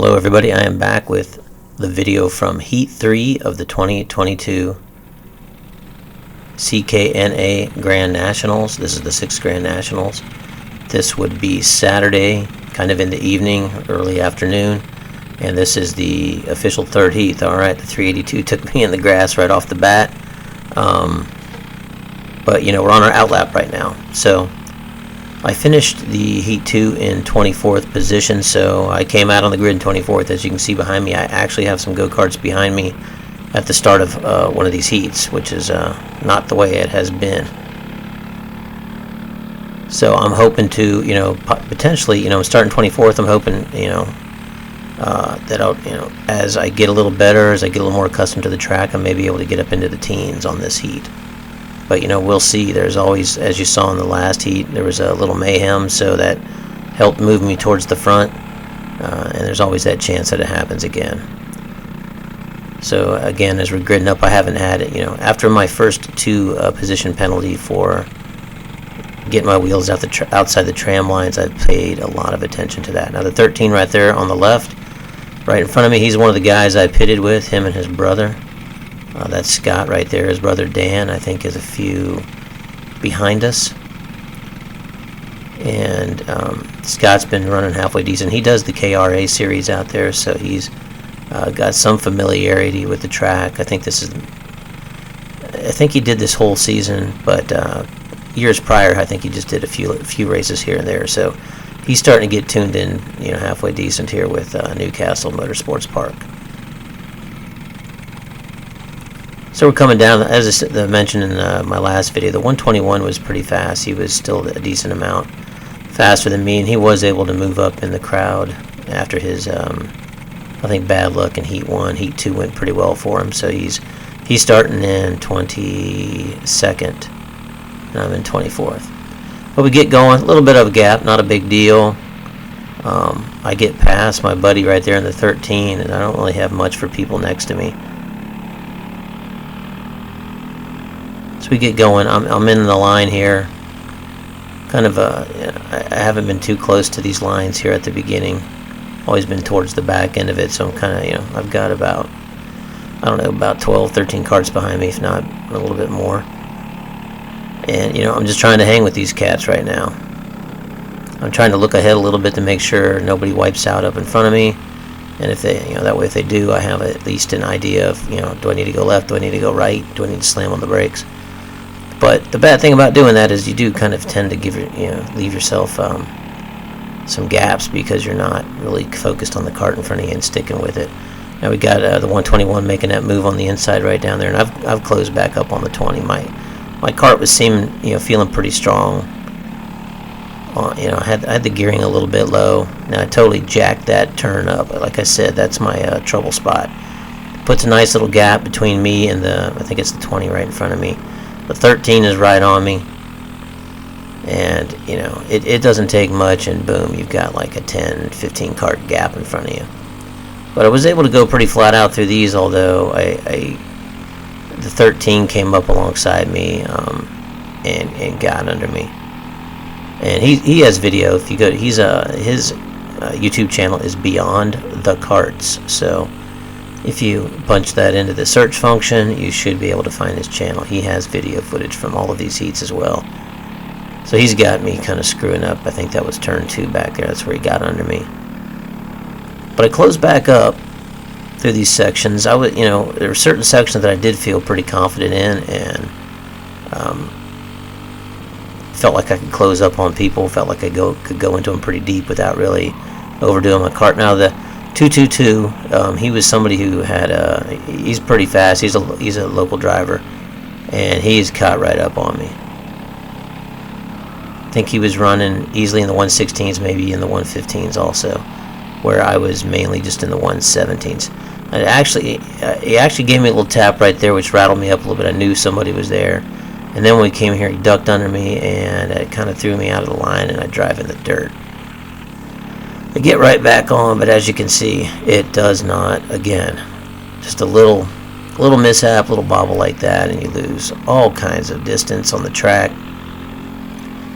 Hello everybody, I am back with the video from Heat 3 of the 2022 CKNA Grand Nationals. This is the 6th Grand Nationals. This would be Saturday, kind of in the evening, early afternoon, and this is the official third heat. Alright, the 382 took me in the grass right off the bat, but you know, we're on our outlap right now. So I finished the Heat 2 in 24th position, so I came out on the grid in 24th. As you can see behind me, I actually have some go-karts behind me at the start of one of these heats, which is not the way it has been. So I'm hoping to, you know, potentially, you know, starting 24th, I'm hoping, you know, that I'll, you know, as I get a little better, as I get a little more accustomed to the track, I may be able to get up into the teens on this heat. But, you know, we'll see. There's always, as you saw in the last heat, there was a little mayhem, so that helped move me towards the front. And there's always that chance that it happens again. So, again, as we're gridding up, I haven't had it, you know, after my first two position penalty for getting my wheels out outside the tram lines, I paid a lot of attention to that. Now, the 13 right there on the left, right in front of me, he's one of the guys I pitted with, him and his brother. That's Scott right there. His brother Dan, I think, is a few behind us. And Scott's been running halfway decent. He does the KRA series out there, so he's got some familiarity with the track. I think he did this whole season, but years prior, I think he just did a few races here and there. So he's starting to get tuned in, you know, halfway decent here with Newcastle Motorsports Park. So we're coming down, as I mentioned in my last video, the 121 was pretty fast. He was still a decent amount faster than me, and he was able to move up in the crowd after his, I think, bad luck in Heat 1. Heat 2 went pretty well for him, so he's starting in 22nd, and I'm in 24th. But we get going, a little bit of a gap, not a big deal. I get past my buddy right there in the 13, and I don't really have much for people next to me. So we get going. I'm in the line here. Kind of I haven't been too close to these lines here at the beginning. Always been towards the back end of it, so I'm kind of, you know, I've got about, I don't know, about 12, 13 carts behind me, if not a little bit more. And, you know, I'm just trying to hang with these cats right now. I'm trying to look ahead a little bit to make sure nobody wipes out up in front of me. And if they, you know, that way if they do, I have at least an idea of, you know, do I need to go left, do I need to go right, do I need to slam on the brakes? But the bad thing about doing that is you do kind of tend to leave yourself some gaps because you're not really focused on the cart in front of you and sticking with it. Now we got the 121 making that move on the inside right down there, and I've closed back up on the 20. My cart was feeling pretty strong. You know, I had the gearing a little bit low. Now I totally jacked that turn up. Like I said, that's my trouble spot. Puts a nice little gap between me and I think it's the 20 right in front of me. The 13 is right on me, and you know, it doesn't take much, and boom, you've got like a 10, 15 cart gap in front of you. But I was able to go pretty flat out through these, although the 13 came up alongside me and got under me. And he has video. If you go, his YouTube channel is Beyond the Carts. So if you punch that into the search function, you should be able to find his channel. He has video footage from all of these heats as well. So he's got me kind of screwing up. I think that was turn 2 back there. That's where he got under me. But I closed back up through these sections. You know, there were certain sections that I did feel pretty confident in, and felt like I could close up on people. Felt like I could go into them pretty deep without really overdoing my cart. Now the 222, he was somebody who had he's pretty fast. He's a local driver, and he's caught right up on me. I think he was running easily in the 116s, maybe in the 115s also, where I was mainly just in the 117s. And he actually gave me a little tap right there, which rattled me up a little bit. I knew somebody was there. And then when we came here, he ducked under me, and it kind of threw me out of the line, and I drive in the dirt. I get right back on, but as you can see, it does not. Again, just a little mishap, little bobble like that, and you lose all kinds of distance on the track.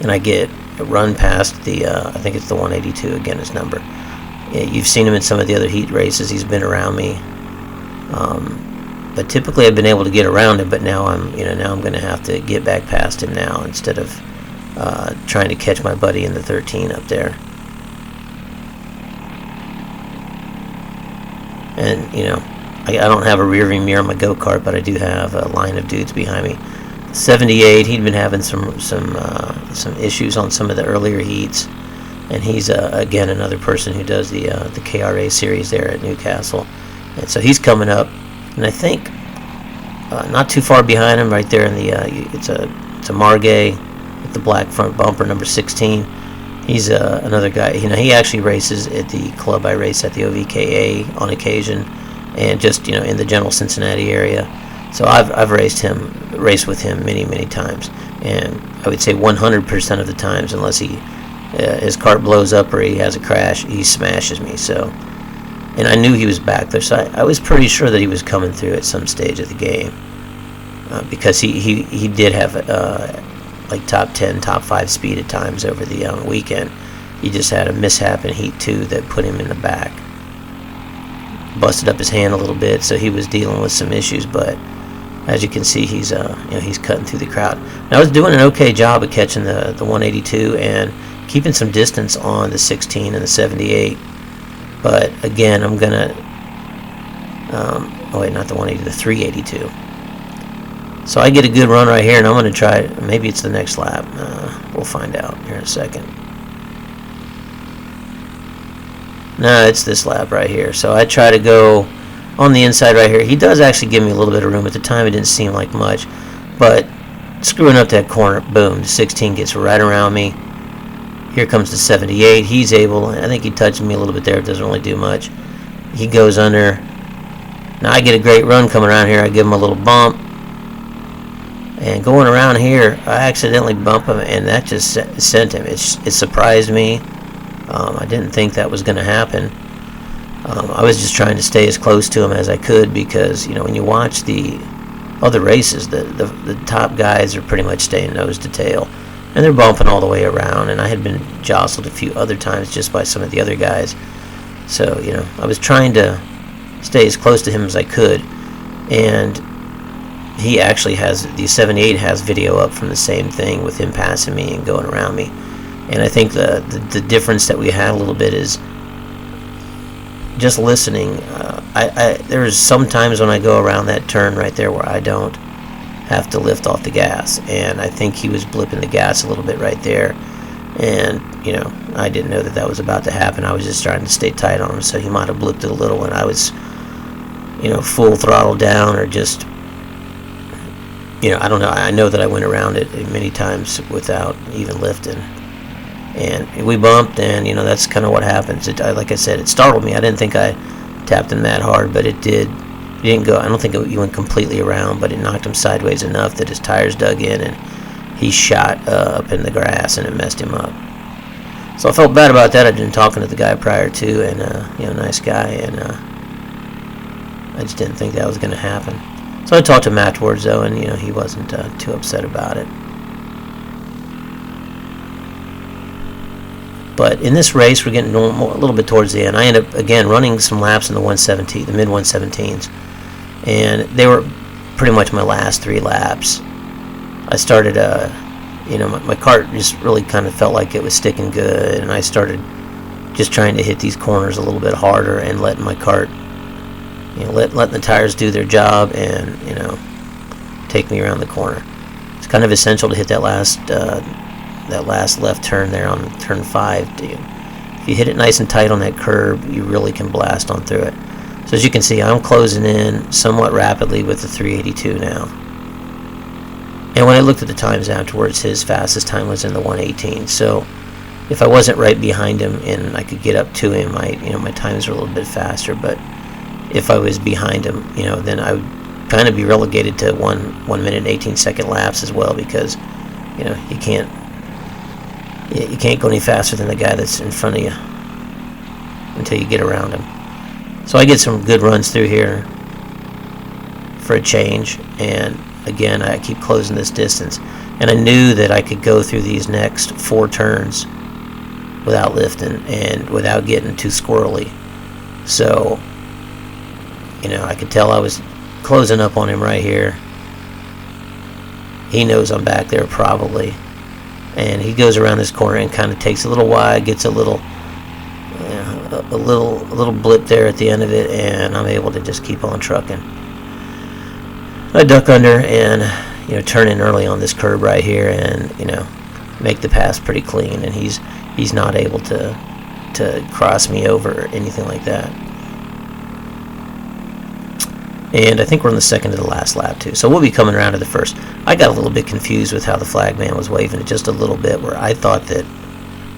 And I get run past the, I think it's the 182 again, his number. Yeah, you've seen him in some of the other heat races. He's been around me, but typically I've been able to get around him. But now I'm going to have to get back past him now instead of trying to catch my buddy in the 13 up there. And I don't have a rearview mirror on my go-kart, but I do have a line of dudes behind me. 78, he'd been having some issues on some of the earlier heats, and he's again another person who does the KRA series there at Newcastle, and so he's coming up, and I think not too far behind him, right there in the it's a Margay with the black front bumper, number 16. He's another guy. He actually races at the club I race at, the OVKA, on occasion, and just in the general Cincinnati area. So I've raced with him many times, and I would say 100% of the times, unless his cart blows up or he has a crash, he smashes me. So, and I knew he was back there, so I was pretty sure that he was coming through at some stage of the game, because he did have like top 10, top 5 speed at times over the weekend. He just had a mishap in Heat 2 that put him in the back. Busted up his hand a little bit, so he was dealing with some issues, but as you can see, he's cutting through the crowd. Now, I was doing an okay job of catching the 182 and keeping some distance on the 16 and the 78, but again, I'm gonna oh wait, not the 180, the 382. So I get a good run right here, and I'm going to try, maybe it's the next lap. We'll find out here in a second. No, it's this lap right here. So I try to go on the inside right here. He does actually give me a little bit of room. At the time, it didn't seem like much. But screwing up that corner, boom, the 16 gets right around me. Here comes the 78. He's able, I think he touched me a little bit there. It doesn't really do much. He goes under. Now I get a great run coming around here. I give him a little bump. And going around here, I accidentally bump him, and that just sent him. It surprised me. I didn't think that was going to happen. I was just trying to stay as close to him as I could, because when you watch the other races, the top guys are pretty much staying nose to tail, and they're bumping all the way around. And I had been jostled a few other times just by some of the other guys. So I was trying to stay as close to him as I could, and he actually has, the 78 has video up from the same thing with him passing me and going around me. And I think the difference that we had a little bit is just listening. There's some times when I go around that turn right there where I don't have to lift off the gas, and I think he was blipping the gas a little bit right there, and I didn't know that was about to happen. I was just trying to stay tight on him, so he might have blipped it a little, and I was full throttle down, or just I don't know. I know that I went around it many times without even lifting. And we bumped, and that's kind of what happens. Like I said, it startled me. I didn't think I tapped him that hard, but it did. It didn't go. I don't think he went completely around, but it knocked him sideways enough that his tires dug in, and he shot up in the grass, and it messed him up. So I felt bad about that. I'd been talking to the guy prior to, and nice guy, and I just didn't think that was going to happen. So I talked to him afterwards, though, and he wasn't too upset about it. But in this race, we're getting a little bit towards the end. I ended up again running some laps in the 117, the mid 117s, and they were pretty much my last 3 laps. I started, my cart just really kind of felt like it was sticking good, and I started just trying to hit these corners a little bit harder and letting my cart, letting the tires do their job and, take me around the corner. It's kind of essential to hit that last left turn there on turn 5. If you hit it nice and tight on that curb, you really can blast on through it. So as you can see, I'm closing in somewhat rapidly with the 382 now. And when I looked at the times afterwards, his fastest time was in the 118. So if I wasn't right behind him and I could get up to him, my times were a little bit faster. But if I was behind him, then I would kind of be relegated to 1 minute and 18-second laps as well, because you can't go any faster than the guy that's in front of you until you get around him. So I get some good runs through here for a change, and again I keep closing this distance, and I knew that I could go through these next 4 turns without lifting and without getting too squirrely. So, you know, I could tell I was closing up on him right here. He knows I'm back there probably, and he goes around this corner and kind of takes a little wide, gets a little blip there at the end of it, and I'm able to just keep on trucking. I duck under and, you know, turn in early on this curb right here, and, you know, make the pass pretty clean, and he's not able to cross me over or anything like that. And I think we're on the second to the last lap too, so we'll be coming around to the first. I got a little bit confused with how the flag man was waving it just a little bit, where I thought that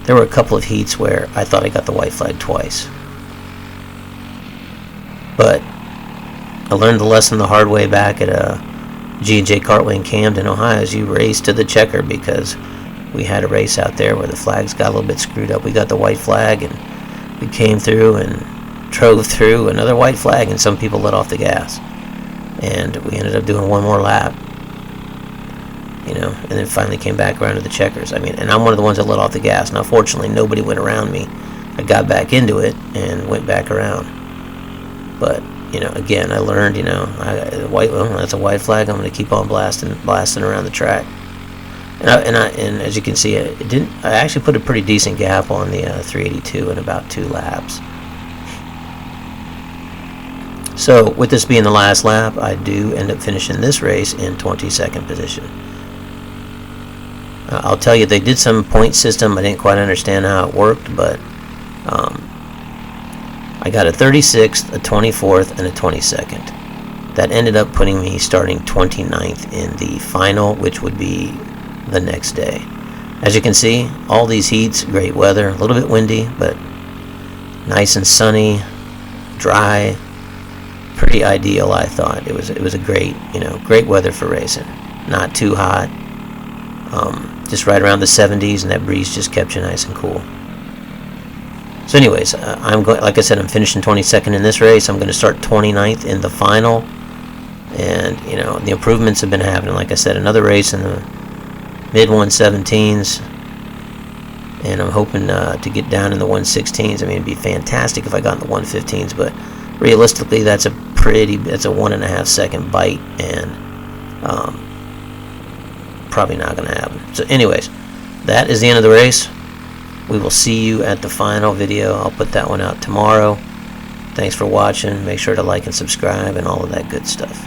there were a couple of heats where I thought I got the white flag twice. But I learned the lesson the hard way back at G&J Kartway in Camden, Ohio, as you race to the checker, because we had a race out there where the flags got a little bit screwed up. We got the white flag, and we came through and drove through another white flag, and some people let off the gas. And we ended up doing one more lap, you know, and then finally came back around to the checkers. I mean, and I'm one of the ones that let off the gas. Now, fortunately, nobody went around me. I got back into it and went back around. But, you know, again, I learned, you know, that's a white flag. I'm going to keep on blasting around the track. And as you can see, I actually put a pretty decent gap on the 382 in about 2 laps. So, with this being the last lap, I do end up finishing this race in 22nd position. I'll tell you, they did some point system. I didn't quite understand how it worked, but I got a 36th, a 24th, and a 22nd. That ended up putting me starting 29th in the final, which would be the next day. As you can see, all these heats, great weather, a little bit windy, but nice and sunny, dry, pretty ideal. I thought it was a great, you know, great weather for racing. Not too hot, just right around the 70s, and that breeze just kept you nice and cool. So anyways, like I said, I'm finishing 22nd in this race. I'm going to start 29th in the final, and, you know, the improvements have been happening. Like I said, another race in the mid 117s, and I'm hoping to get down in the 116s. I mean, it'd be fantastic if I got in the 115s, but realistically, that's a 1.5 second bite, and probably not going to happen. So anyways, that is the end of the race. We will see you at the final video. I'll put that one out tomorrow. Thanks for watching. Make sure to like and subscribe and all of that good stuff.